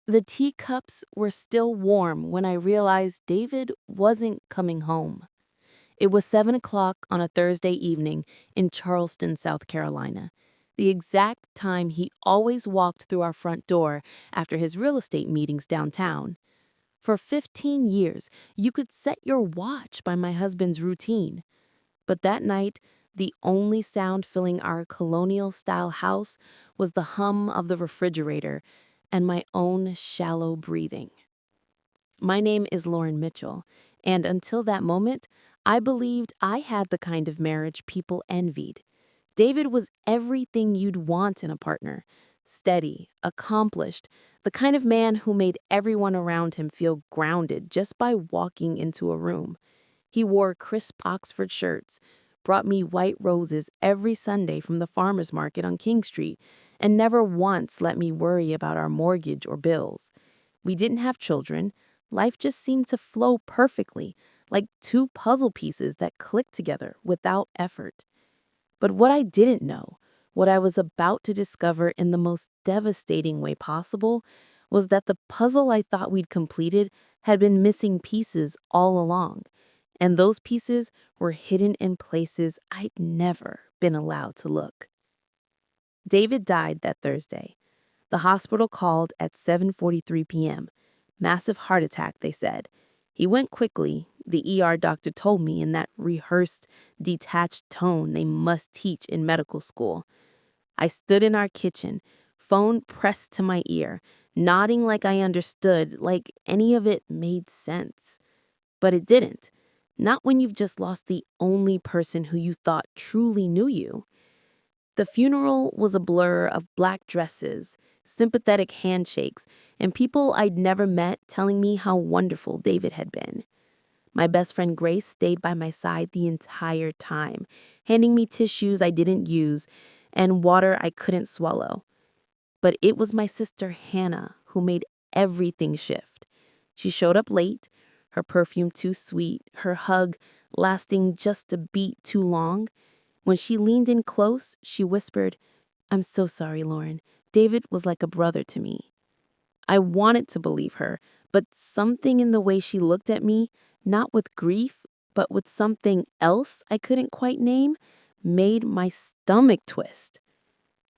The teacups were still warm when I realized David wasn't coming home. It was 7 o'clock on a Thursday evening in Charleston, South Carolina, the exact time he always walked through our front door after his real estate meetings downtown. For 15 years, you could set your watch by my husband's routine. But that night, the only sound filling our colonial-style house was the hum of the refrigerator and my own shallow breathing. My name is Lauren Mitchell, and until that moment, I believed I had the kind of marriage people envied. David was everything you'd want in a partner: steady, accomplished, the kind of man who made everyone around him feel grounded just by walking into a room. He wore crisp Oxford shirts, brought me white roses every Sunday from the farmer's market on King Street, and never once let me worry about our mortgage or bills. We didn't have children. Life just seemed to flow perfectly, like two puzzle pieces that clicked together without effort. But what I didn't know, what I was about to discover in the most devastating way possible, was that the puzzle I thought we'd completed had been missing pieces all along. And those pieces were hidden in places I'd never been allowed to look. David died that Thursday. The hospital called at 7:43 p.m. Massive heart attack, they said. He went quickly, the ER doctor told me in that rehearsed, detached tone they must teach in medical school. I stood in our kitchen, phone pressed to my ear, nodding like I understood, like any of it made sense. But it didn't. Not when you've just lost the only person who you thought truly knew you. The funeral was a blur of black dresses, sympathetic handshakes, and people I'd never met telling me how wonderful David had been. My best friend Grace stayed by my side the entire time, handing me tissues I didn't use and water I couldn't swallow. But it was my sister Hannah who made everything shift. She showed up late, her perfume too sweet, her hug lasting just a beat too long. When she leaned in close, she whispered, "I'm so sorry, Lauren. David was like a brother to me." I wanted to believe her, but something in the way she looked at me, not with grief, but with something else I couldn't quite name, made my stomach twist.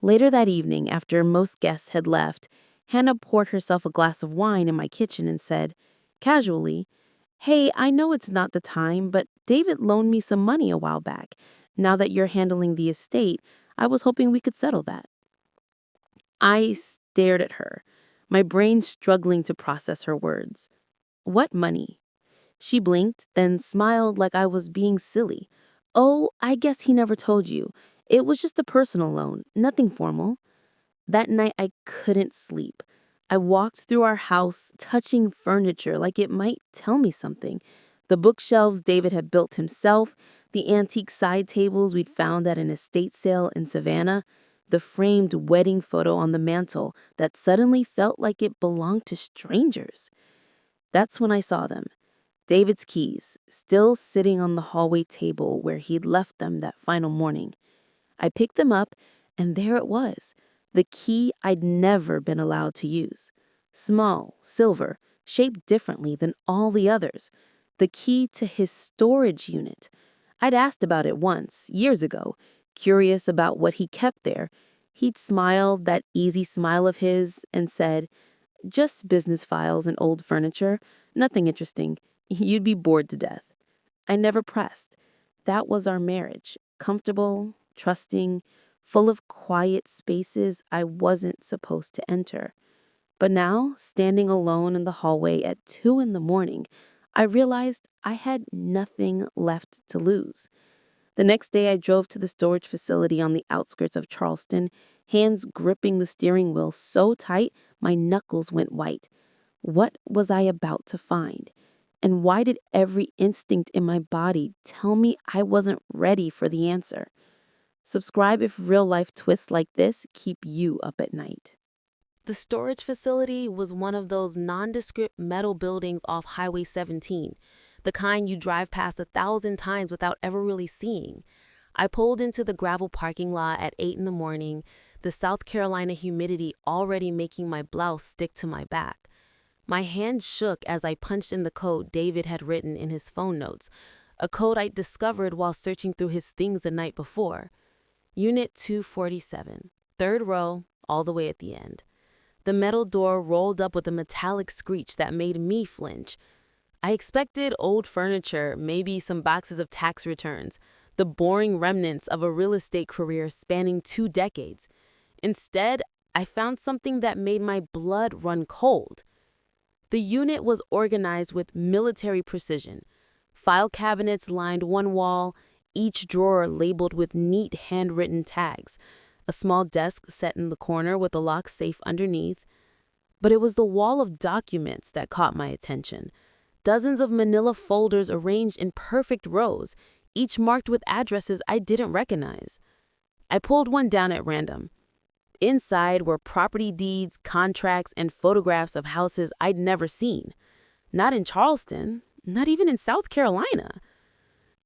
Later that evening, after most guests had left, Hannah poured herself a glass of wine in my kitchen and said, casually, "Hey, I know it's not the time, but David loaned me some money a while back. Now that you're handling the estate, I was hoping we could settle that." I stared at her, my brain struggling to process her words. "What money?" She blinked, then smiled like I was being silly. "Oh, I guess he never told you. It was just a personal loan, nothing formal." That night I couldn't sleep. I walked through our house, touching furniture like it might tell me something. The bookshelves David had built himself, the antique side tables we'd found at an estate sale in Savannah, the framed wedding photo on the mantel that suddenly felt like it belonged to strangers. That's when I saw them. David's keys, still sitting on the hallway table where he'd left them that final morning. I picked them up, and there it was, the key I'd never been allowed to use. Small, silver, shaped differently than all the others. The key to his storage unit. I'd asked about it once, years ago, curious about what he kept there. He'd smiled that easy smile of his and said, "Just business files and old furniture. Nothing interesting. You'd be bored to death." I never pressed. That was our marriage. Comfortable, trusting, full of quiet spaces I wasn't supposed to enter. But now, standing alone in the hallway at 2 in the morning, I realized I had nothing left to lose. The next day, I drove to the storage facility on the outskirts of Charleston, hands gripping the steering wheel so tight my knuckles went white. What was I about to find? And why did every instinct in my body tell me I wasn't ready for the answer? Subscribe if real-life twists like this keep you up at night. The storage facility was one of those nondescript metal buildings off Highway 17, the kind you drive past 1,000 times without ever really seeing. I pulled into the gravel parking lot at 8 in the morning, the South Carolina humidity already making my blouse stick to my back. My hand shook as I punched in the code David had written in his phone notes, a code I'd discovered while searching through his things the night before. Unit 247, third row, all the way at the end. The metal door rolled up with a metallic screech that made me flinch. I expected old furniture, maybe some boxes of tax returns, the boring remnants of a real estate career spanning 2 decades. Instead, I found something that made my blood run cold. The unit was organized with military precision. File cabinets lined one wall, each drawer labeled with neat handwritten tags. A small desk set in the corner with a locked safe underneath. But it was the wall of documents that caught my attention. Dozens of manila folders arranged in perfect rows, each marked with addresses I didn't recognize. I pulled one down at random. Inside were property deeds, contracts, and photographs of houses I'd never seen. Not in Charleston, not even in South Carolina.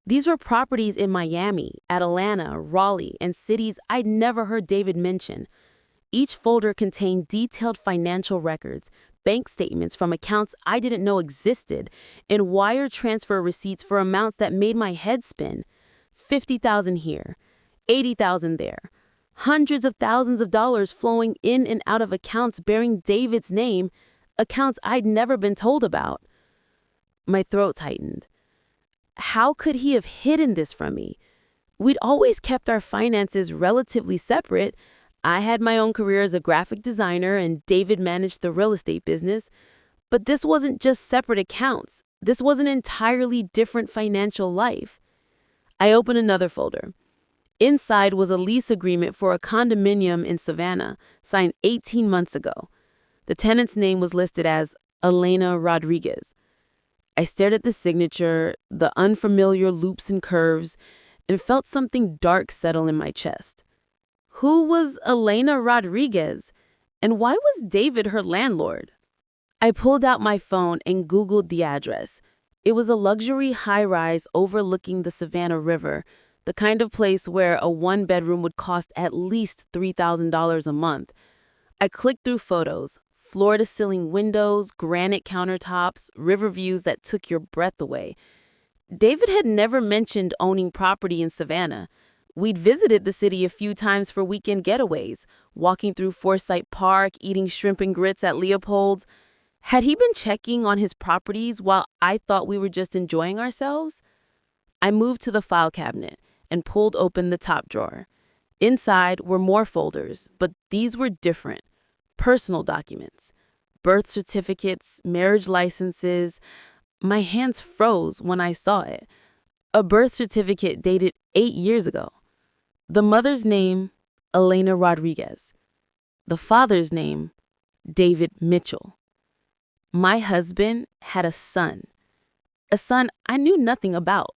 These were properties in Miami, Atlanta, Raleigh, and cities I'd never heard David mention. Each folder contained detailed financial records, bank statements from accounts I didn't know existed, and wire transfer receipts for amounts that made my head spin. $50,000 here, $80,000 there. Hundreds of thousands of dollars flowing in and out of accounts bearing David's name, accounts I'd never been told about. My throat tightened. How could he have hidden this from me? We'd always kept our finances relatively separate. I had my own career as a graphic designer and David managed the real estate business. But this wasn't just separate accounts. This was an entirely different financial life. I opened another folder. Inside was a lease agreement for a condominium in Savannah, signed 18 months ago. The tenant's name was listed as Elena Rodriguez. I stared at the signature, the unfamiliar loops and curves, and felt something dark settle in my chest. Who was Elena Rodriguez, and why was David her landlord? I pulled out my phone and Googled the address. It was a luxury high-rise overlooking the Savannah River, the kind of place where a one-bedroom would cost at least $3,000 a month. I clicked through photos, floor-to-ceiling windows, granite countertops, river views that took your breath away. David had never mentioned owning property in Savannah. We'd visited the city a few times for weekend getaways, walking through Forsyth Park, eating shrimp and grits at Leopold's. Had he been checking on his properties while I thought we were just enjoying ourselves? I moved to the file cabinet and pulled open the top drawer. Inside were more folders, but these were different. Personal documents, birth certificates, marriage licenses. My hands froze when I saw it. A birth certificate dated 8 years ago. The mother's name, Elena Rodriguez. The father's name, David Mitchell. My husband had a son I knew nothing about.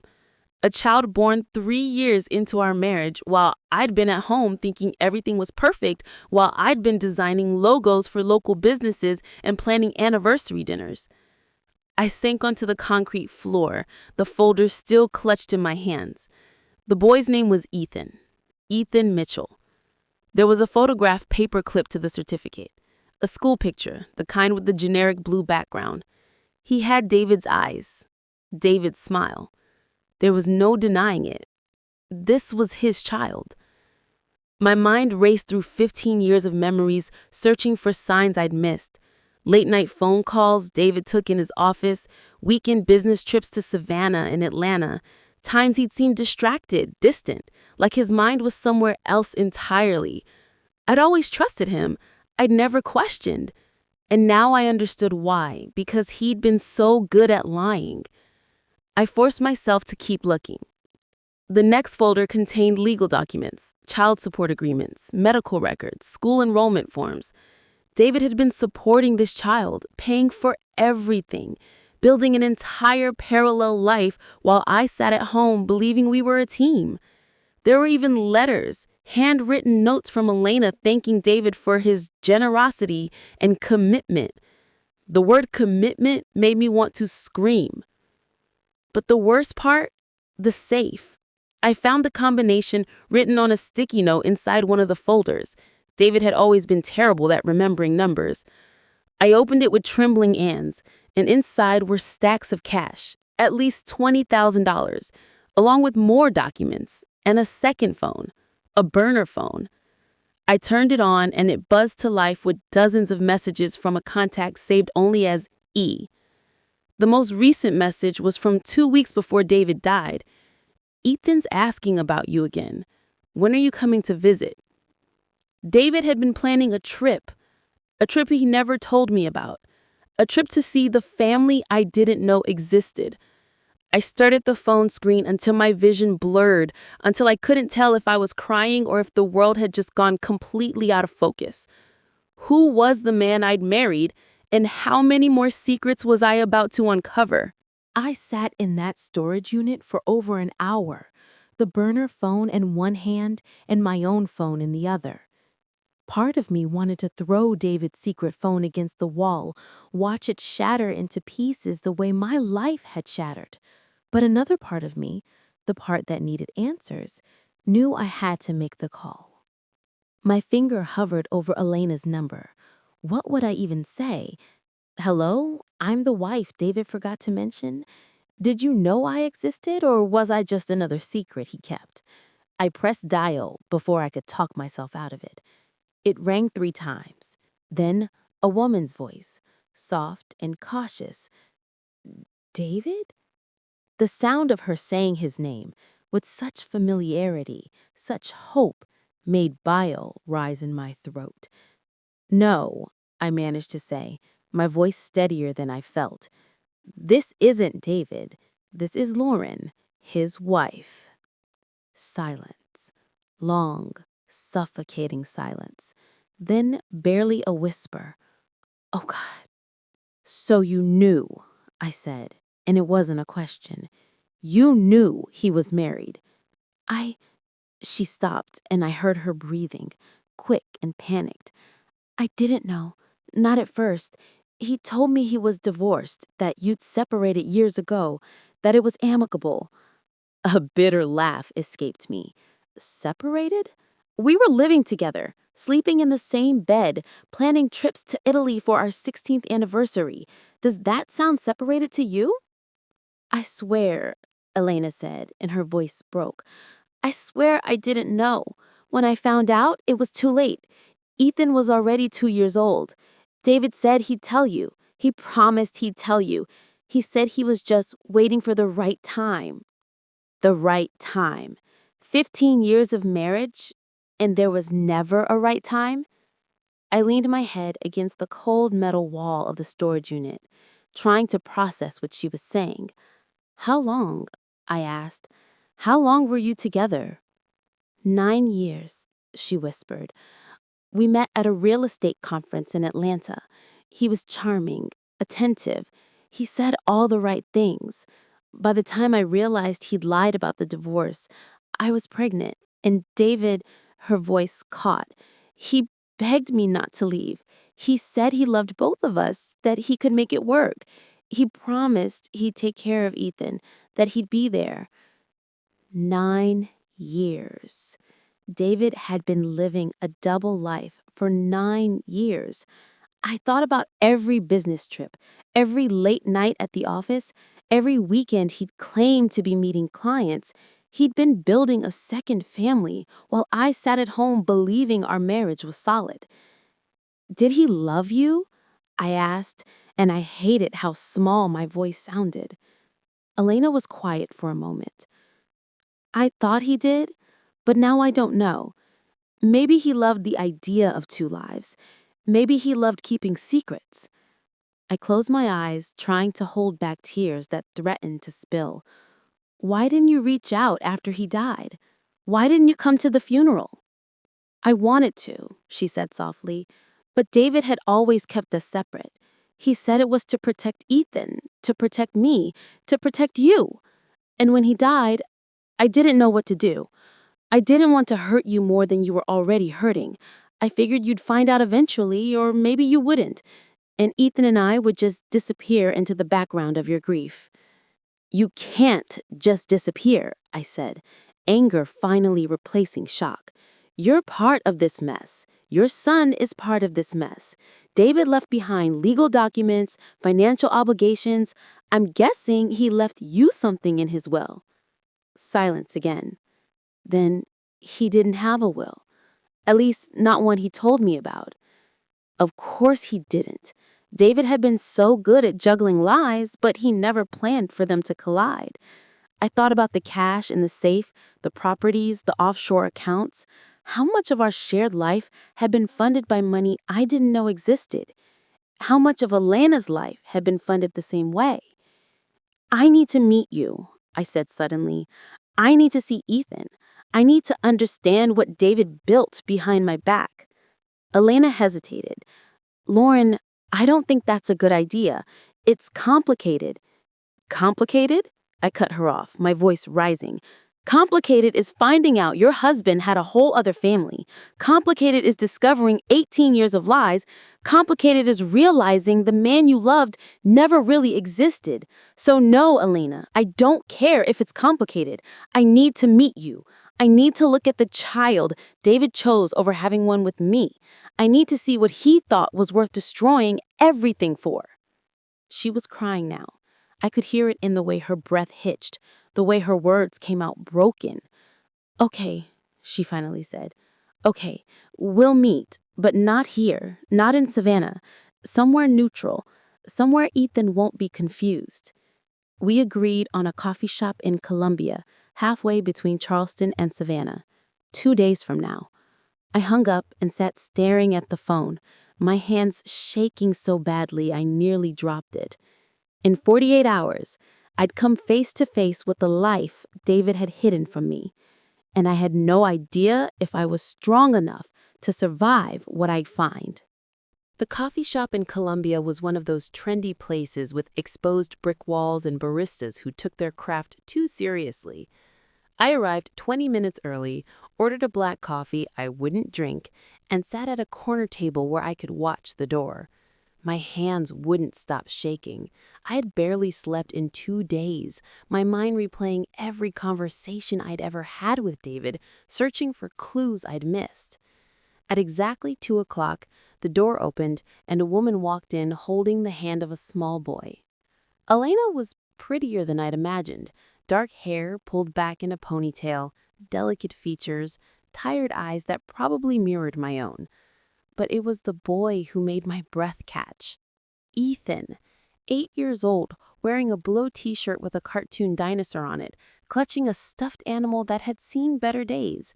A child born 3 years into our marriage while I'd been at home thinking everything was perfect, while I'd been designing logos for local businesses and planning anniversary dinners. I sank onto the concrete floor, the folder still clutched in my hands. The boy's name was Ethan Mitchell. There was a photograph paper clipped to the certificate, a school picture, the kind with the generic blue background. He had David's eyes, David's smile. There was no denying it. This was his child. My mind raced through 15 years of memories, searching for signs I'd missed. Late-night phone calls David took in his office, weekend business trips to Savannah and Atlanta, times he'd seemed distracted, distant, like his mind was somewhere else entirely. I'd always trusted him. I'd never questioned. And now I understood why, because he'd been so good at lying. I forced myself to keep looking. The next folder contained legal documents, child support agreements, medical records, school enrollment forms. David had been supporting this child, paying for everything, building an entire parallel life while I sat at home believing we were a team. There were even letters, handwritten notes from Elena thanking David for his generosity and commitment. The word commitment made me want to scream. But the worst part, the safe. I found the combination written on a sticky note inside one of the folders. David had always been terrible at remembering numbers. I opened it with trembling hands, and inside were stacks of cash, at least $20,000, along with more documents and a second phone, a burner phone. I turned it on, and it buzzed to life with dozens of messages from a contact saved only as E. The most recent message was from 2 weeks before David died. "Ethan's asking about you again. When are you coming to visit?" David had been planning a trip he never told me about, a trip to see the family I didn't know existed. I stared at the phone screen until my vision blurred, until I couldn't tell if I was crying or if the world had just gone completely out of focus. Who was the man I'd married, and how many more secrets was I about to uncover? I sat in that storage unit for over an hour, the burner phone in one hand and my own phone in the other. Part of me wanted to throw David's secret phone against the wall, watch it shatter into pieces the way my life had shattered. But another part of me, the part that needed answers, knew I had to make the call. My finger hovered over Elena's number. What would I even say? "Hello, I'm the wife David forgot to mention. Did you know I existed, or was I just another secret he kept?" I pressed dial before I could talk myself out of it. It rang 3 times. Then a woman's voice, soft and cautious. "David?" The sound of her saying his name, with such familiarity, such hope, made bile rise in my throat. "No," I managed to say, my voice steadier than I felt. "This isn't David. This is Lauren, his wife." Silence. Long, suffocating silence. Then barely a whisper. "Oh, God." "So you knew," I said, and it wasn't a question. "You knew he was married." I... She stopped, and I heard her breathing, quick and panicked. "I didn't know. Not at first. He told me he was divorced, that you'd separated years ago, that it was amicable." A bitter laugh escaped me. "Separated? We were living together, sleeping in the same bed, planning trips to Italy for our 16th anniversary. Does that sound separated to you?" "I swear," Elena said, and her voice broke. "I swear I didn't know. When I found out, it was too late. Ethan was already 2 years old. David said he'd tell you. He promised he'd tell you. He said he was just waiting for the right time." The right time. 15 years of marriage, and there was never a right time? I leaned my head against the cold metal wall of the storage unit, trying to process what she was saying. "How long?" I asked. "How long were you together?" 9 years, she whispered. "We met at a real estate conference in Atlanta. He was charming, attentive. He said all the right things. By the time I realized he'd lied about the divorce, I was pregnant, and David," her voice caught, "he begged me not to leave. He said he loved both of us, that he could make it work. He promised he'd take care of Ethan, that he'd be there." 9 years. David had been living a double life for 9 years. I thought about every business trip, every late night at the office, every weekend he'd claimed to be meeting clients. He'd been building a second family while I sat at home believing our marriage was solid. "Did he love you?" I asked, and I hated how small my voice sounded. Elena was quiet for a moment. "I thought he did, but now I don't know. Maybe he loved the idea of 2 lives. Maybe he loved keeping secrets." I closed my eyes, trying to hold back tears that threatened to spill. "Why didn't you reach out after he died? Why didn't you come to the funeral?" "I wanted to," she said softly, "but David had always kept us separate. He said it was to protect Ethan, to protect me, to protect you. And when he died, I didn't know what to do. I didn't want to hurt you more than you were already hurting. I figured you'd find out eventually, or maybe you wouldn't, and Ethan and I would just disappear into the background of your grief." "You can't just disappear," I said, anger finally replacing shock. You're part of this mess. Your son is part of this mess. David left behind legal documents, financial obligations. I'm guessing he left you something in his will." Silence again. "Then he didn't have a will. At least, not one he told me about." Of course he didn't. David had been so good at juggling lies, but he never planned for them to collide. I thought about the cash in the safe, the properties, the offshore accounts. How much of our shared life had been funded by money I didn't know existed? How much of Alana's life had been funded the same way? "I need to meet you," I said suddenly. "I need to see Ethan. I need to understand what David built behind my back." Alana hesitated. "Lauren, I don't think that's a good idea. It's complicated." "Complicated?" I cut her off, my voice rising. "Complicated is finding out your husband had a whole other family. Complicated is discovering 18 years of lies. Complicated is realizing the man you loved never really existed. So no, Elena, I don't care if it's complicated. I need to meet you. I need to look at the child David chose over having one with me. I need to see what he thought was worth destroying everything for." She was crying now. I could hear it in the way her breath hitched, the way her words came out broken. "Okay," she finally said. "Okay, we'll meet, but not here, not in Savannah. Somewhere neutral, somewhere Ethan won't be confused." We agreed on a coffee shop in Columbia, halfway between Charleston and Savannah. 2 days from now. I hung up and sat staring at the phone, my hands shaking so badly I nearly dropped it. In 48 hours, I'd come face to face with the life David had hidden from me, and I had no idea if I was strong enough to survive what I'd find. The coffee shop in Columbia was one of those trendy places with exposed brick walls and baristas who took their craft too seriously. I arrived 20 minutes early, ordered a black coffee I wouldn't drink, and sat at a corner table where I could watch the door. My hands wouldn't stop shaking. I had barely slept in 2 days, my mind replaying every conversation I'd ever had with David, searching for clues I'd missed. At exactly 2 o'clock, the door opened and a woman walked in holding the hand of a small boy. Elena was prettier than I'd imagined. Dark hair pulled back in a ponytail, delicate features, tired eyes that probably mirrored my own. But it was the boy who made my breath catch. Ethan, 8 years old, wearing a blue t-shirt with a cartoon dinosaur on it, clutching a stuffed animal that had seen better days.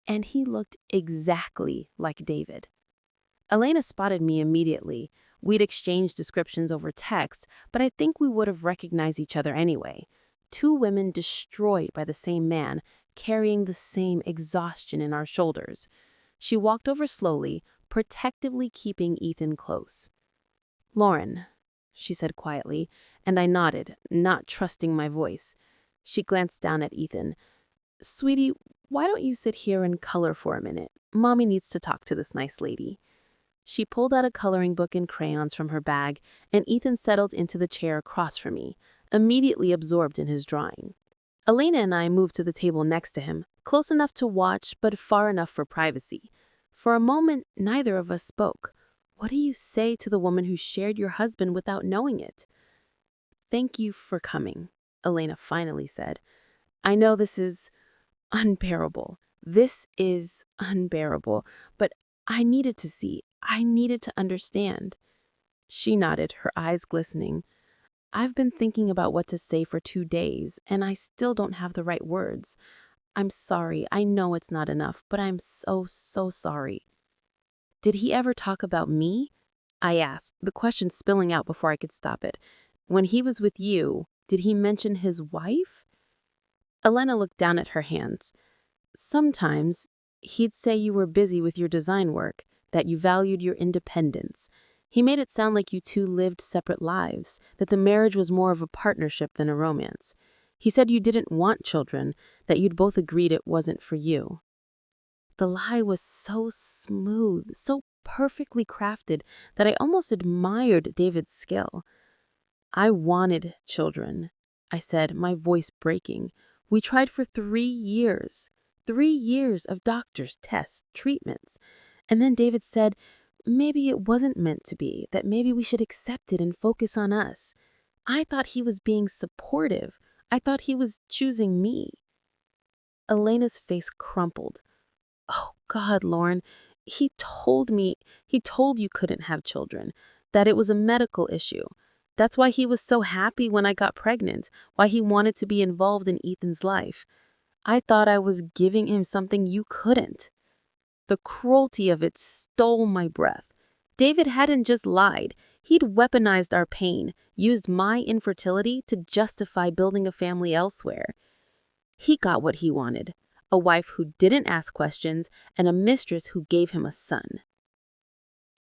And he looked exactly like David. Elena spotted me immediately. We'd exchanged descriptions over text, but I think we would have recognized each other anyway. 2 women destroyed by the same man, carrying the same exhaustion in our shoulders. She walked over slowly, protectively keeping Ethan close. "Lauren," she said quietly, and I nodded, not trusting my voice. She glanced down at Ethan. "Sweetie, why don't you sit here and color for a minute? Mommy needs to talk to this nice lady." She pulled out a coloring book and crayons from her bag, and Ethan settled into the chair across from me, immediately absorbed in his drawing. Elena and I moved to the table next to him, close enough to watch but far enough for privacy. For a moment, neither of us spoke. What do you say to the woman who shared your husband without knowing it? "Thank you for coming," Elena finally said. "I know this is unbearable. This is unbearable, but I needed to see. I needed to understand." She nodded, her eyes glistening. "I've been thinking about what to say for 2 days, and I still don't have the right words. I'm sorry. I know it's not enough, but I'm so sorry." "Did he ever talk about me?" I asked, the question spilling out before I could stop it. "When he was with you, did he mention his wife?" Elena looked down at her hands. "Sometimes he'd say you were busy with your design work, that you valued your independence. He made it sound like you two lived separate lives, that the marriage was more of a partnership than a romance. He said you didn't want children, that you'd both agreed it wasn't for you." The lie was so smooth, so perfectly crafted, that I almost admired David's skill. "I wanted children," I said, my voice breaking. "We tried for 3 years. 3 years of doctors, tests, treatments. And then David said, maybe it wasn't meant to be, that maybe we should accept it and focus on us. I thought he was being supportive. I thought he was choosing me. Elena's face crumpled. Oh, God, Lauren, he told you couldn't have children, that it was a medical issue. That's why he was so happy when I got pregnant, why he wanted to be involved in Ethan's life. I thought I was giving him something you couldn't. The cruelty of it stole my breath. David hadn't just lied. He'd weaponized our pain, used my infertility to justify building a family elsewhere. He got what he wanted, a wife who didn't ask questions and a mistress who gave him a son.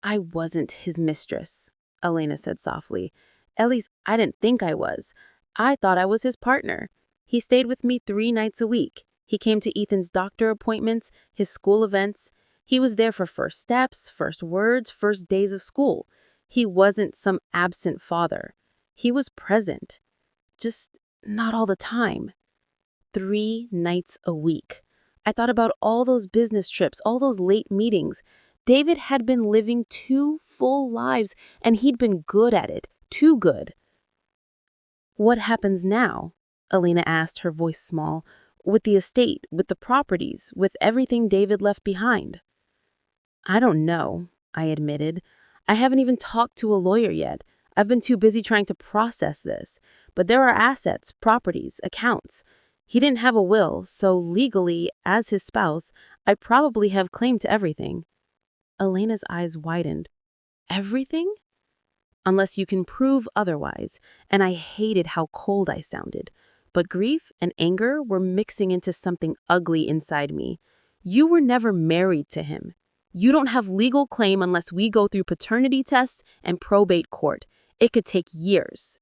I wasn't his mistress, Elena said softly. At least I didn't think I was. I thought I was his partner. He stayed with me 3 nights a week. He came to Ethan's doctor appointments, his school events. He was there for first steps, first words, first days of school. He wasn't some absent father. He was present. Just not all the time. 3 nights a week. I thought about all those business trips, all those late meetings. David had been living 2 full lives, and he'd been good at it, too good. What happens now? Elena asked, her voice small. With the estate, with the properties, with everything David left behind? I don't know, I admitted. I haven't even talked to a lawyer yet. I've been too busy trying to process this. But there are assets, properties, accounts. He didn't have a will, so legally, as his spouse, I probably have claim to everything. Elena's eyes widened. Everything? Unless you can prove otherwise, and I hated how cold I sounded. But grief and anger were mixing into something ugly inside me. You were never married to him. You don't have legal claim unless we go through paternity tests and probate court. It could take years.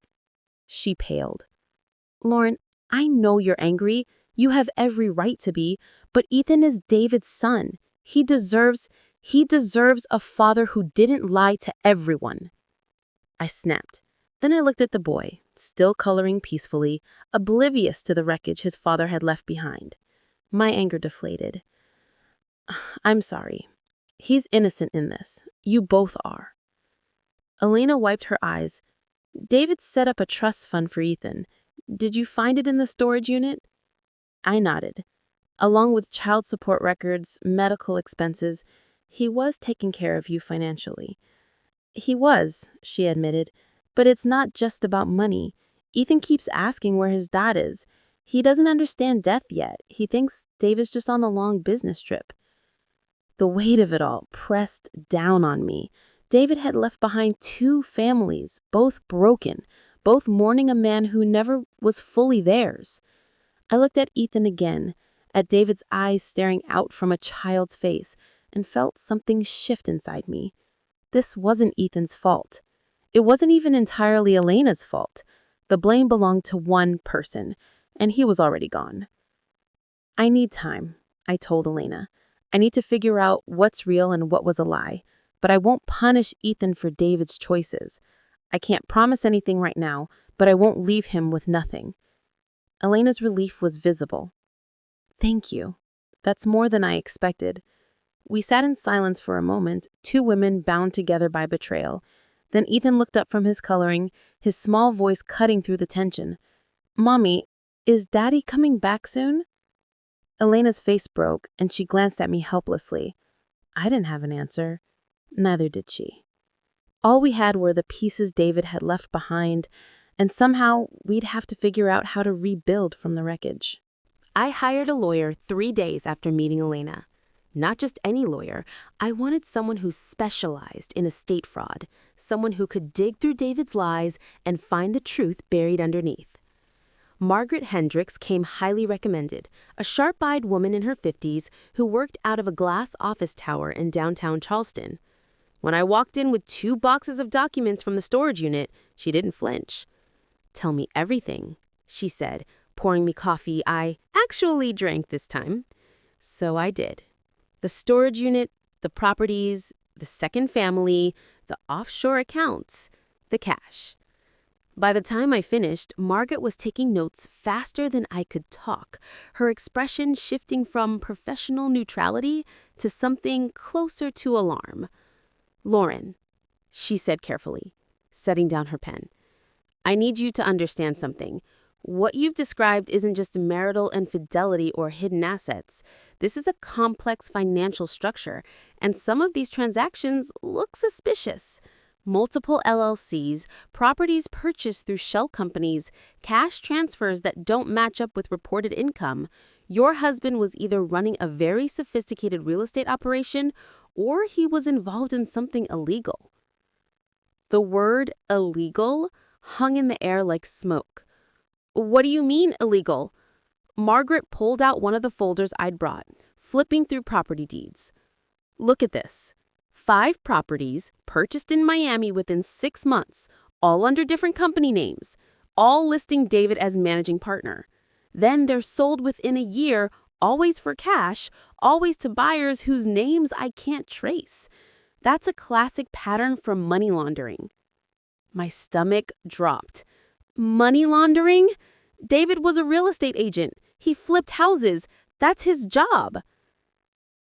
She paled. Lauren, I know you're angry. You have every right to be, but Ethan is David's son. He deserves a father who didn't lie to everyone. I snapped. Then I looked at the boy, still coloring peacefully, oblivious to the wreckage his father had left behind. My anger deflated. I'm sorry. He's innocent in this. You both are. Elena wiped her eyes. David set up a trust fund for Ethan. Did you find it in the storage unit? I nodded. Along with child support records, medical expenses, he was taking care of you financially. He was, she admitted, but it's not just about money. Ethan keeps asking where his dad is. He doesn't understand death yet. He thinks David's just on a long business trip. The weight of it all pressed down on me. David had left behind 2 families, both broken, both mourning a man who never was fully theirs. I looked at Ethan again, at David's eyes staring out from a child's face, and felt something shift inside me. This wasn't Ethan's fault. It wasn't even entirely Elena's fault. The blame belonged to one person, and he was already gone. I need time, I told Elena. I need to figure out what's real and what was a lie, but I won't punish Ethan for David's choices. I can't promise anything right now, but I won't leave him with nothing. Elena's relief was visible. Thank you. That's more than I expected. We sat in silence for a moment, 2 women bound together by betrayal. Then Ethan looked up from his coloring, his small voice cutting through the tension. Mommy, is Daddy coming back soon? Elena's face broke, and she glanced at me helplessly. I didn't have an answer. Neither did she. All we had were the pieces David had left behind, and somehow we'd have to figure out how to rebuild from the wreckage. I hired a lawyer 3 days after meeting Elena. Not just any lawyer. I wanted someone who specialized in estate fraud, someone who could dig through David's lies and find the truth buried underneath. Margaret Hendricks came highly recommended, a sharp-eyed woman in her 50s who worked out of a glass office tower in downtown Charleston. When I walked in with 2 boxes of documents from the storage unit, she didn't flinch. Tell me everything, she said, pouring me coffee I actually drank this time. So I did. The storage unit, the properties, the second family, the offshore accounts, the cash. By the time I finished, Margaret was taking notes faster than I could talk, her expression shifting from professional neutrality to something closer to alarm. "Lauren," she said carefully, setting down her pen, "I need you to understand something. What you've described isn't just marital infidelity or hidden assets. This is a complex financial structure, and some of these transactions look suspicious. Multiple LLCs, properties purchased through shell companies, cash transfers that don't match up with reported income. Your husband was either running a very sophisticated real estate operation or he was involved in something illegal." The word illegal hung in the air like smoke. "What do you mean, illegal?" Margaret pulled out one of the folders I'd brought, flipping through property deeds. "Look at this. 5 properties purchased in Miami within 6 months, all under different company names, all listing David as managing partner. Then they're sold within a year, always for cash, always to buyers whose names I can't trace. That's a classic pattern for money laundering." My stomach dropped. Money laundering? David was a real estate agent. He flipped houses. That's his job.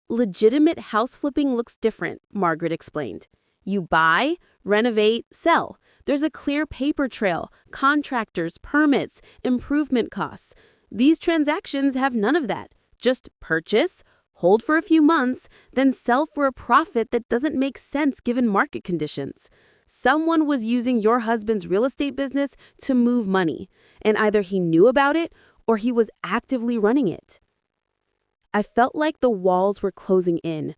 "Legitimate house flipping looks different," Margaret explained. "You buy, renovate, sell. There's a clear paper trail, contractors, permits, improvement costs. These transactions have none of that. Just purchase, hold for a few months, then sell for a profit that doesn't make sense given market conditions. Someone was using your husband's real estate business to move money, and either he knew about it or he was actively running it." I felt like the walls were closing in.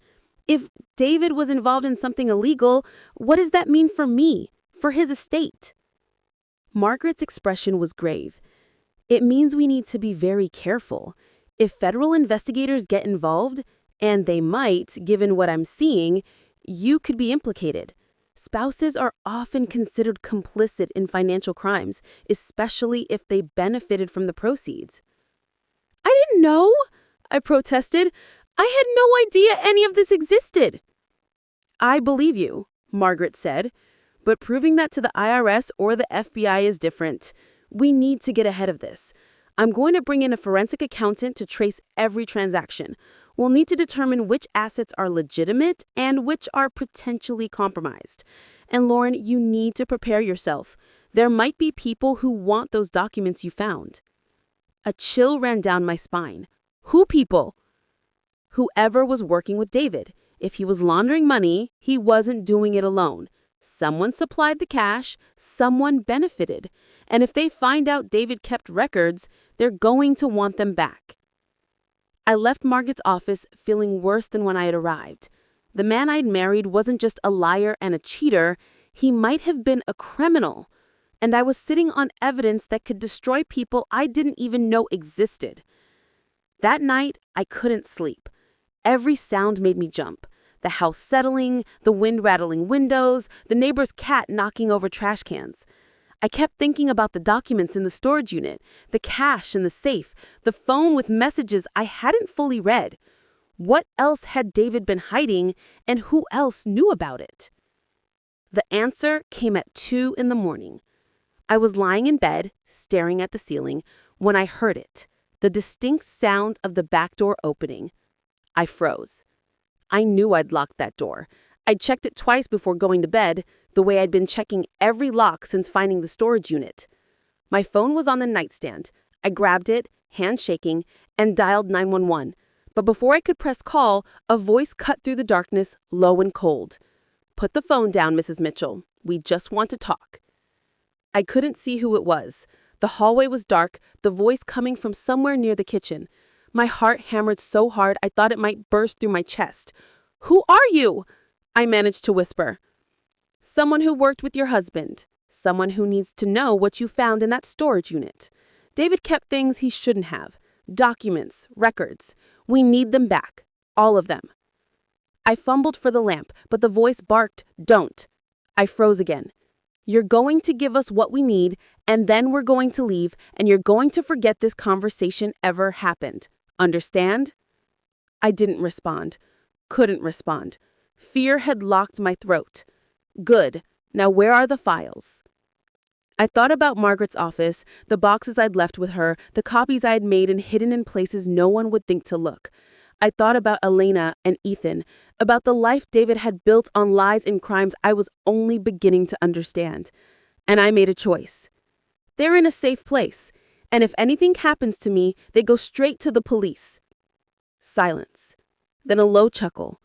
If David was involved in something illegal, what does that mean for me, for his estate? Margaret's expression was grave. "It means we need to be very careful. If federal investigators get involved, and they might, given what I'm seeing, you could be implicated. Spouses are often considered complicit in financial crimes, especially if they benefited from the proceeds." "I didn't know," I protested. "I had no idea any of this existed." "I believe you," Margaret said, "but proving that to the IRS or the FBI is different. We need to get ahead of this. I'm going to bring in a forensic accountant to trace every transaction. We'll need to determine which assets are legitimate and which are potentially compromised. And Lauren, you need to prepare yourself. There might be people who want those documents you found." A chill ran down my spine. Who people? Whoever was working with David. If he was laundering money, he wasn't doing it alone. Someone supplied the cash, someone benefited. And if they find out David kept records, they're going to want them back. I left Margaret's office feeling worse than when I had arrived. The man I'd married wasn't just a liar and a cheater, he might have been a criminal. And I was sitting on evidence that could destroy people I didn't even know existed. That night, I couldn't sleep. Every sound made me jump. The house settling, the wind rattling windows, the neighbor's cat knocking over trash cans. I kept thinking about the documents in the storage unit, the cash in the safe, the phone with messages I hadn't fully read. What else had David been hiding, and who else knew about it? The answer came at 2 in the morning. I was lying in bed, staring at the ceiling, when I heard it, the distinct sound of the back door opening. I froze. I knew I'd locked that door. I'd checked it twice before going to bed, the way I'd been checking every lock since finding the storage unit. My phone was on the nightstand. I grabbed it, hand shaking, and dialed 911. But before I could press call, a voice cut through the darkness, low and cold. "Put the phone down, Mrs. Mitchell. We just want to talk." I couldn't see who it was. The hallway was dark, the voice coming from somewhere near the kitchen. My heart hammered so hard I thought it might burst through my chest. "Who are you?" I managed to whisper. "Someone who worked with your husband. Someone who needs to know what you found in that storage unit. David kept things he shouldn't have. Documents, records. We need them back. All of them." I fumbled for the lamp, but the voice barked, "Don't." I froze again. "You're going to give us what we need, and then we're going to leave, and you're going to forget this conversation ever happened. Understand?" I didn't respond. Couldn't respond. Fear had locked my throat. "Good. Now where are the files?" I thought about Margaret's office, the boxes I'd left with her, the copies I had made and hidden in places no one would think to look. I thought about Elena and Ethan, about the life David had built on lies and crimes I was only beginning to understand. And I made a choice. They're in a safe place, and if anything happens to me, they go straight to the police. Silence. Then a low chuckle.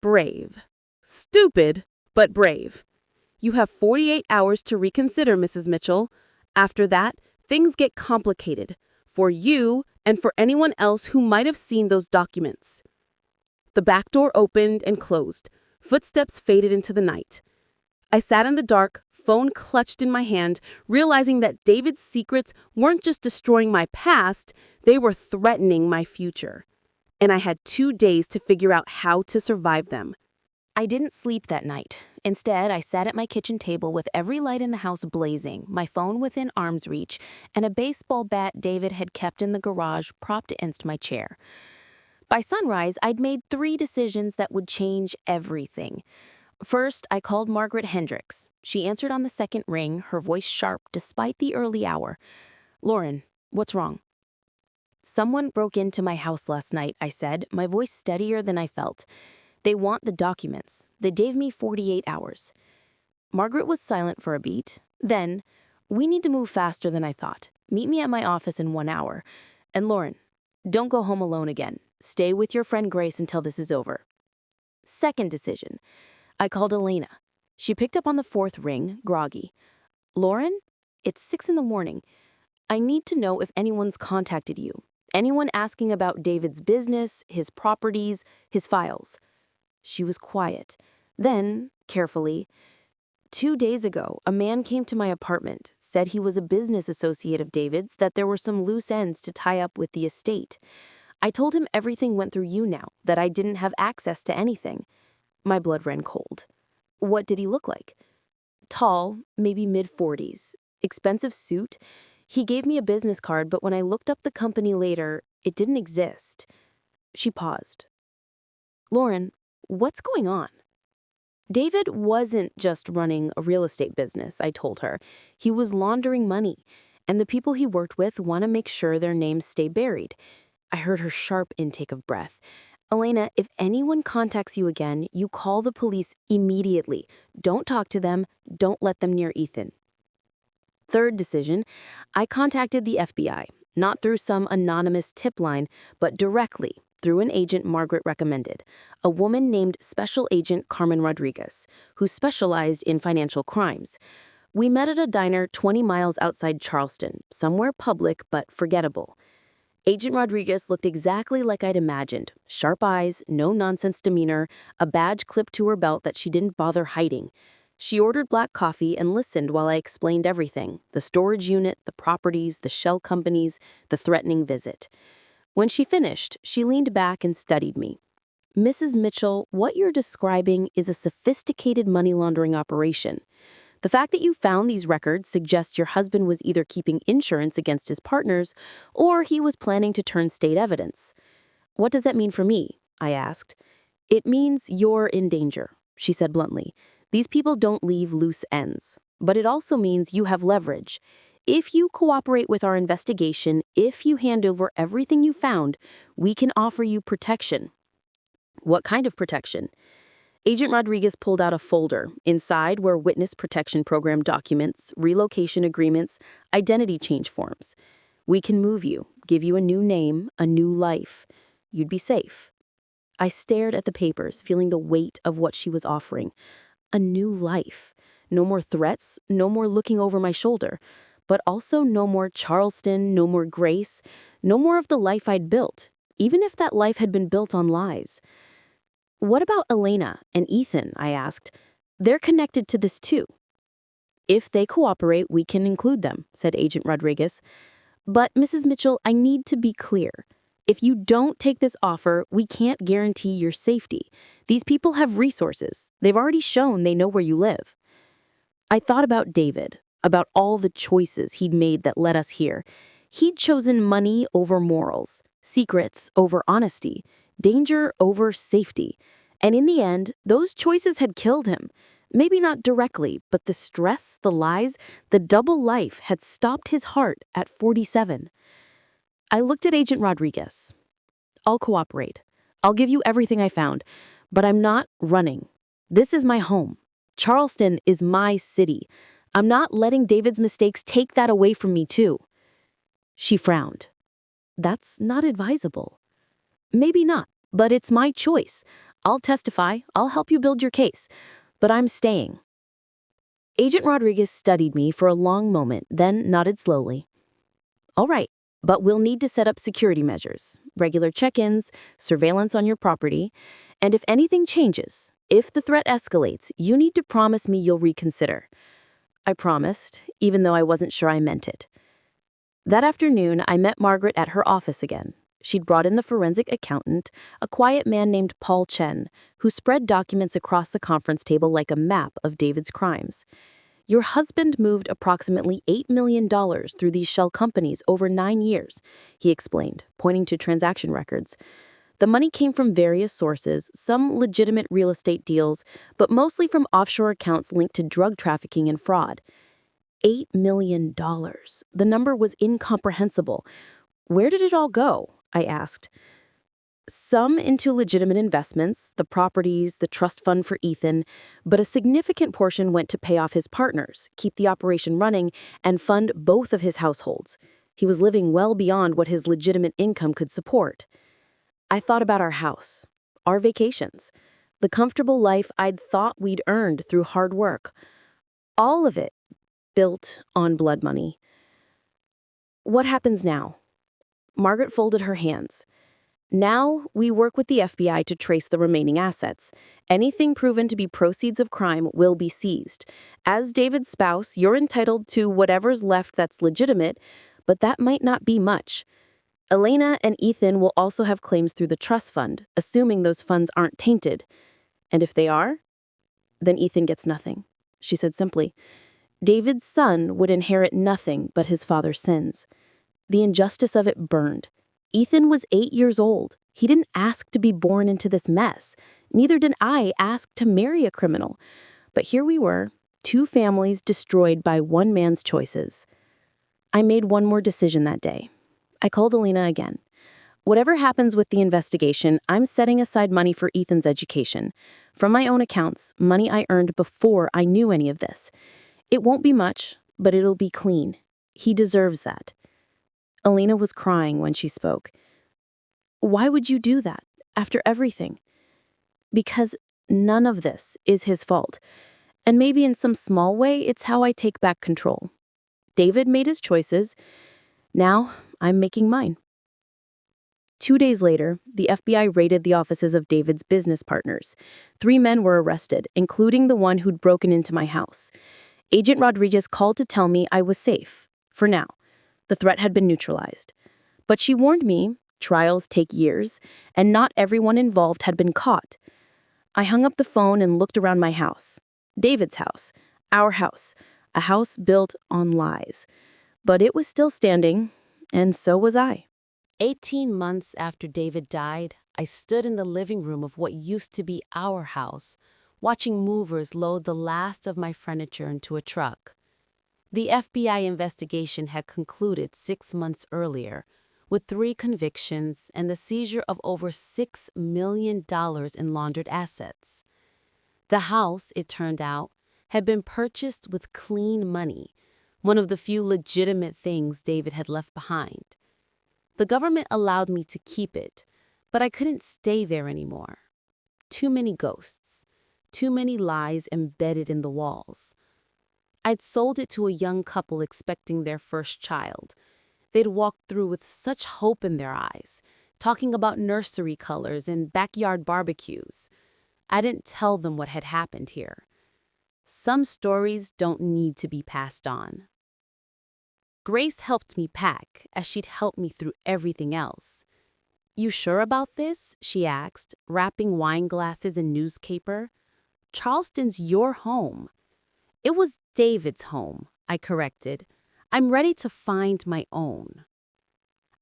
Brave. Stupid, but brave. You have 48 hours to reconsider, Mrs. Mitchell. After that, things get complicated. For you and for anyone else who might have seen those documents. The back door opened and closed. Footsteps faded into the night. I sat in the dark, phone clutched in my hand, realizing that David's secrets weren't just destroying my past, they were threatening my future. And I had 2 days to figure out how to survive them. I didn't sleep that night. Instead, I sat at my kitchen table with every light in the house blazing, my phone within arm's reach, and a baseball bat David had kept in the garage propped against my chair. By sunrise, I'd made 3 decisions that would change everything. First, I called Margaret Hendricks. She answered on the second ring, her voice sharp despite the early hour. "Lauren, what's wrong?" "Someone broke into my house last night," I said, my voice steadier than I felt. "They want the documents. They gave me 48 hours. Margaret was silent for a beat. Then, "We need to move faster than I thought. Meet me at my office in 1 hour. And Lauren, don't go home alone again. Stay with your friend Grace until this is over." Second decision. I called Elena. She picked up on the 4th ring, groggy. "Lauren, it's 6 in the morning. I need to know if anyone's contacted you. Anyone asking about David's business, his properties, his files." She was quiet. Then, carefully, 2 days ago, a man came to my apartment, said he was a business associate of David's, that there were some loose ends to tie up with the estate. I told him everything went through you now, that I didn't have access to anything. My blood ran cold. What did he look like? Tall, maybe mid-40s. Expensive suit. He gave me a business card, but when I looked up the company later, it didn't exist. She paused. "Lauren, what's going on?" David wasn't just running a real estate business, I told her. He was laundering money, and the people he worked with want to make sure their names stay buried. I heard her sharp intake of breath. "Elena, if anyone contacts you again, you call the police immediately. Don't talk to them. Don't let them near Ethan." Third decision, I contacted the FBI, not through some anonymous tip line, but directly through an agent Margaret recommended, a woman named Special Agent Carmen Rodriguez, who specialized in financial crimes. We met at a diner 20 miles outside Charleston, somewhere public but forgettable. Agent Rodriguez looked exactly like I'd imagined. Sharp eyes, no-nonsense demeanor, a badge clipped to her belt that she didn't bother hiding. She ordered black coffee and listened while I explained everything, the storage unit, the properties, the shell companies, the threatening visit. When she finished, she leaned back and studied me. "Mrs. Mitchell, what you're describing is a sophisticated money laundering operation. The fact that you found these records suggests your husband was either keeping insurance against his partners or he was planning to turn state evidence." "What does that mean for me?" I asked. "It means you're in danger," she said bluntly. "These people don't leave loose ends. But it also means you have leverage. If you cooperate with our investigation, if you hand over everything you found, we can offer you protection." "What kind of protection?" Agent Rodriguez pulled out a folder. Inside were witness protection program documents, relocation agreements, identity change forms. "We can move you, give you a new name, a new life. You'd be safe." I stared at the papers, feeling the weight of what she was offering. A new life. No more threats, no more looking over my shoulder. But also no more Charleston, no more Grace, no more of the life I'd built, even if that life had been built on lies. "What about Elena and Ethan?" I asked. "They're connected to this too." "If they cooperate, we can include them," said Agent Rodriguez. "But, Mrs. Mitchell, I need to be clear. If you don't take this offer, we can't guarantee your safety. These people have resources. They've already shown they know where you live." I thought about David, about all the choices he'd made that led us here. He'd chosen money over morals, secrets over honesty, danger over safety. And in the end, those choices had killed him. Maybe not directly, but the stress, the lies, the double life had stopped his heart at 47. I looked at Agent Rodriguez. I'll cooperate. I'll give you everything I found, but I'm not running. This is my home. Charleston is my city. I'm not letting David's mistakes take that away from me, too. She frowned. That's not advisable. Maybe not, but it's my choice. I'll testify. I'll help you build your case. But I'm staying. Agent Rodriguez studied me for a long moment, then nodded slowly. All right, but we'll need to set up security measures, regular check-ins, surveillance on your property, and if anything changes, if the threat escalates, you need to promise me you'll reconsider. I promised, even though I wasn't sure I meant it. That afternoon, I met Margaret at her office again. She'd brought in the forensic accountant, a quiet man named Paul Chen, who spread documents across the conference table like a map of David's crimes. Your husband moved approximately $8 million through these shell companies over 9 years, he explained, pointing to transaction records. The money came from various sources, some legitimate real estate deals, but mostly from offshore accounts linked to drug trafficking and fraud. $8 million. The number was incomprehensible. Where did it all go? I asked. Some into legitimate investments, the properties, the trust fund for Ethan, but a significant portion went to pay off his partners, keep the operation running, and fund both of his households. He was living well beyond what his legitimate income could support. I thought about our house, our vacations, the comfortable life I'd thought we'd earned through hard work. All of it built on blood money. What happens now? Margaret folded her hands. Now, we work with the FBI to trace the remaining assets. Anything proven to be proceeds of crime will be seized. As David's spouse, you're entitled to whatever's left that's legitimate, but that might not be much. Elena and Ethan will also have claims through the trust fund, assuming those funds aren't tainted. And if they are, then Ethan gets nothing, she said simply. David's son would inherit nothing but his father's sins. The injustice of it burned. Ethan was 8 years old. He didn't ask to be born into this mess. Neither did I ask to marry a criminal. But here we were, 2 families destroyed by one man's choices. I made one more decision that day. I called Alina again. Whatever happens with the investigation, I'm setting aside money for Ethan's education. From my own accounts, money I earned before I knew any of this. It won't be much, but it'll be clean. He deserves that. Alina was crying when she spoke. Why would you do that, after everything? Because none of this is his fault. And maybe in some small way, it's how I take back control. David made his choices. Now, I'm making mine. 2 days later, the FBI raided the offices of David's business partners. 3 men were arrested, including the one who'd broken into my house. Agent Rodriguez called to tell me I was safe, for now. The threat had been neutralized. But she warned me, trials take years, and not everyone involved had been caught. I hung up the phone and looked around my house. David's house. Our house. A house built on lies. But it was still standing, and so was I. 18 months after David died, I stood in the living room of what used to be our house, watching movers load the last of my furniture into a truck. The FBI investigation had concluded 6 months earlier, with 3 convictions and the seizure of over $6 million in laundered assets. The house, it turned out, had been purchased with clean money, one of the few legitimate things David had left behind. The government allowed me to keep it, but I couldn't stay there anymore. Too many ghosts, too many lies embedded in the walls. I'd sold it to a young couple expecting their first child. They'd walked through with such hope in their eyes, talking about nursery colors and backyard barbecues. I didn't tell them what had happened here. Some stories don't need to be passed on. Grace helped me pack, as she'd helped me through everything else. "You sure about this?" she asked, wrapping wine glasses in newspaper. "Charleston's your home." "It was David's home," I corrected. "I'm ready to find my own."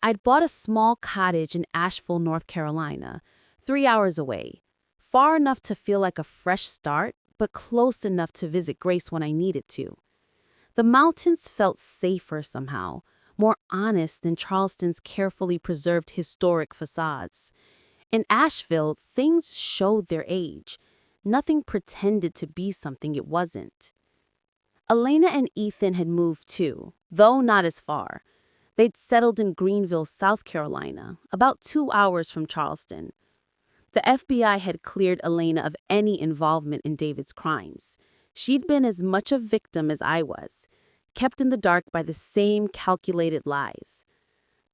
I'd bought a small cottage in Asheville, North Carolina, 3 hours away, far enough to feel like a fresh start, but close enough to visit Grace when I needed to. The mountains felt safer somehow, more honest than Charleston's carefully preserved historic facades. In Asheville, things showed their age. Nothing pretended to be something it wasn't. Elena and Ethan had moved too, though not as far. They'd settled in Greenville, South Carolina, about 2 hours from Charleston. The FBI had cleared Elena of any involvement in David's crimes. She'd been as much a victim as I was, kept in the dark by the same calculated lies.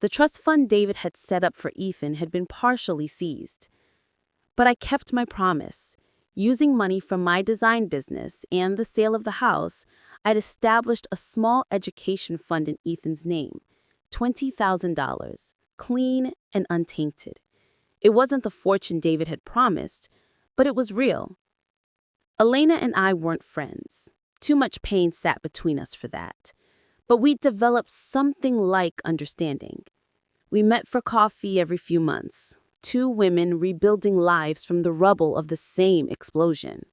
The trust fund David had set up for Ethan had been partially seized. But I kept my promise. Using money from my design business and the sale of the house, I'd established a small education fund in Ethan's name, $20,000, clean and untainted. It wasn't the fortune David had promised, but it was real. Elena and I weren't friends. Too much pain sat between us for that. But we'd developed something like understanding. We met for coffee every few months, two women rebuilding lives from the rubble of the same explosion.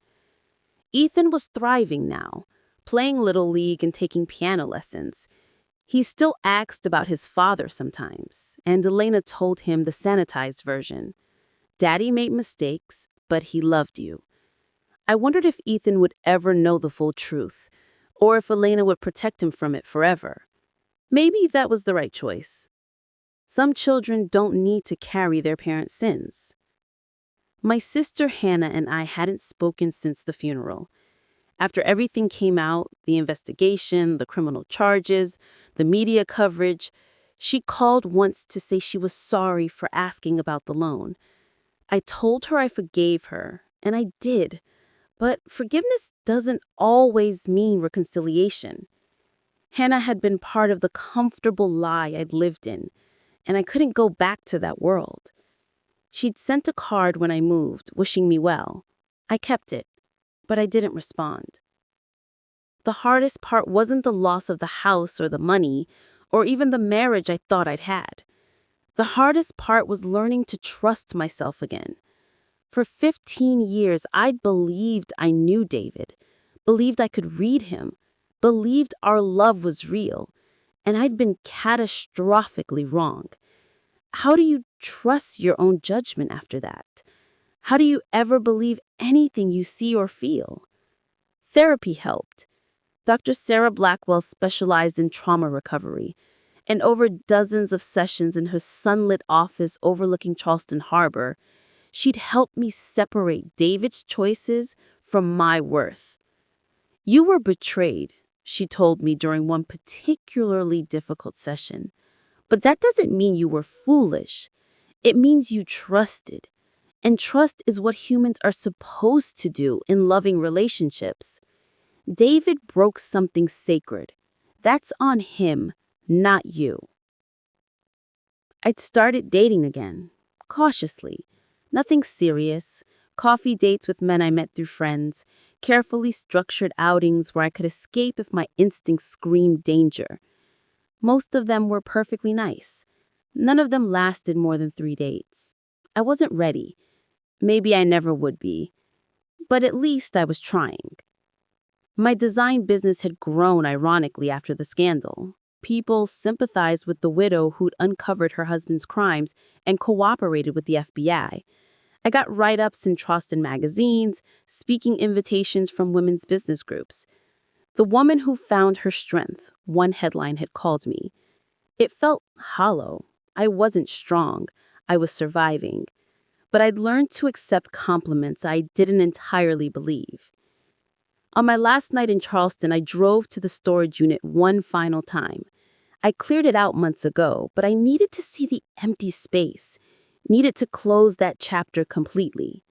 Ethan was thriving now, playing Little League and taking piano lessons. He still asked about his father sometimes, and Elena told him the sanitized version. Daddy made mistakes, but he loved you. I wondered if Ethan would ever know the full truth, or if Elena would protect him from it forever. Maybe that was the right choice. Some children don't need to carry their parents' sins. My sister Hannah and I hadn't spoken since the funeral. After everything came out, the investigation, the criminal charges, the media coverage, she called once to say she was sorry for asking about the loan. I told her I forgave her, and I did. But forgiveness doesn't always mean reconciliation. Hannah had been part of the comfortable lie I'd lived in, and I couldn't go back to that world. She'd sent a card when I moved, wishing me well. I kept it, but I didn't respond. The hardest part wasn't the loss of the house or the money, or even the marriage I thought I'd had. The hardest part was learning to trust myself again. For 15 years, I'd believed I knew David, believed I could read him, believed our love was real, and I'd been catastrophically wrong. How do you trust your own judgment after that? How do you ever believe anything you see or feel? Therapy helped. Dr. Sarah Blackwell specialized in trauma recovery, and over dozens of sessions in her sunlit office overlooking Charleston Harbor, she'd help me separate David's choices from my worth. You were betrayed, she told me during one particularly difficult session. But that doesn't mean you were foolish. It means you trusted. And trust is what humans are supposed to do in loving relationships. David broke something sacred. That's on him, not you. I'd started dating again, cautiously. Nothing serious, coffee dates with men I met through friends, carefully structured outings where I could escape if my instincts screamed danger. Most of them were perfectly nice. None of them lasted more than 3 dates. I wasn't ready. Maybe I never would be. But at least I was trying. My design business had grown ironically after the scandal. People sympathized with the widow who'd uncovered her husband's crimes and cooperated with the FBI. I got write-ups in Charleston magazines, speaking invitations from women's business groups. The woman who found her strength, one headline had called me. It felt hollow. I wasn't strong. I was surviving. But I'd learned to accept compliments I didn't entirely believe. On my last night in Charleston, I drove to the storage unit one final time. I cleared it out months ago, but I needed to see the empty space, needed to close that chapter completely.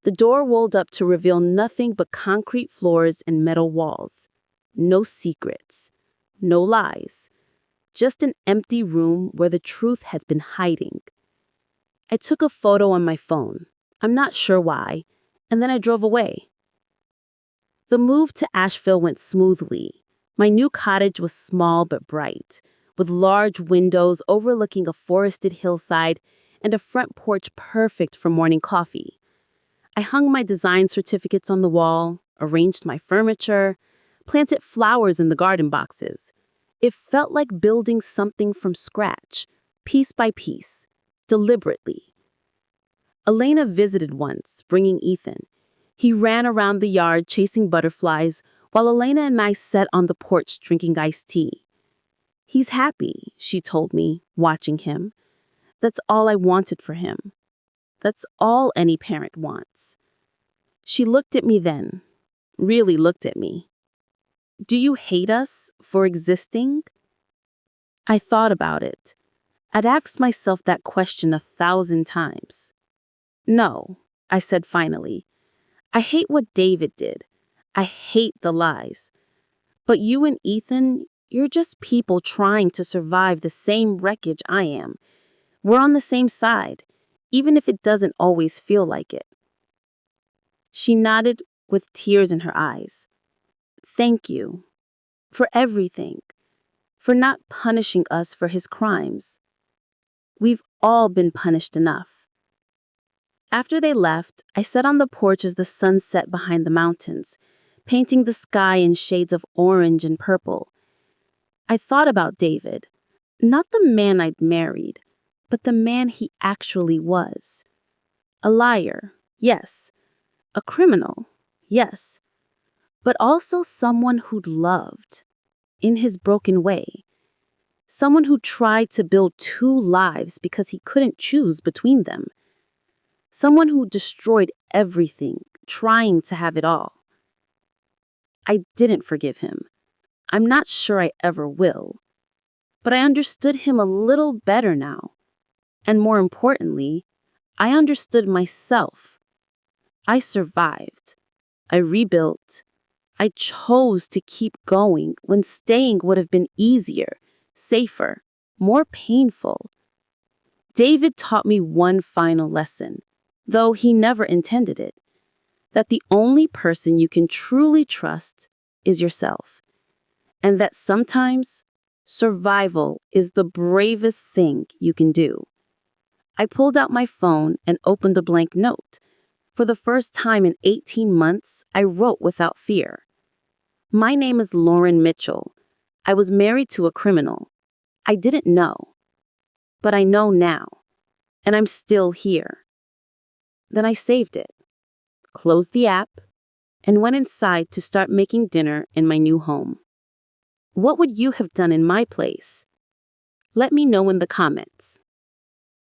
The door rolled up to reveal nothing but concrete floors and metal walls. No secrets, no lies, just an empty room where the truth had been hiding. I took a photo on my phone, I'm not sure why, and then I drove away. The move to Asheville went smoothly. My new cottage was small but bright, with large windows overlooking a forested hillside and a front porch perfect for morning coffee. I hung my design certificates on the wall, arranged my furniture, planted flowers in the garden boxes. It felt like building something from scratch, piece by piece, deliberately. Elena visited once, bringing Ethan. He ran around the yard chasing butterflies, while Elena and I sat on the porch drinking iced tea. "He's happy," she told me, watching him. "That's all I wanted for him. That's all any parent wants." She looked at me then, really looked at me. "Do you hate us for existing?" I thought about it. I'd asked myself that question 1,000 times. "No," I said finally. "I hate what David did. I hate the lies. But you and Ethan, you're just people trying to survive the same wreckage I am. We're on the same side, even if it doesn't always feel like it." She nodded with tears in her eyes. "Thank you. For everything. For not punishing us for his crimes. We've all been punished enough." After they left, I sat on the porch as the sun set behind the mountains, painting the sky in shades of orange and purple. I thought about David, not the man I'd married, but the man he actually was. A liar, yes. A criminal, yes. But also someone who'd loved, in his broken way. Someone who tried to build two lives because he couldn't choose between them. Someone who destroyed everything, trying to have it all. I didn't forgive him. I'm not sure I ever will. But I understood him a little better now. And more importantly, I understood myself. I survived. I rebuilt. I chose to keep going when staying would have been easier, safer, more painful. David taught me one final lesson, though he never intended it, that the only person you can truly trust is yourself, and that sometimes survival is the bravest thing you can do. I pulled out my phone and opened a blank note. For the first time in 18 months, I wrote without fear. "My name is Lauren Mitchell. I was married to a criminal. I didn't know. But I know now. And I'm still here." Then I saved it, closed the app, and went inside to start making dinner in my new home. What would you have done in my place? Let me know in the comments.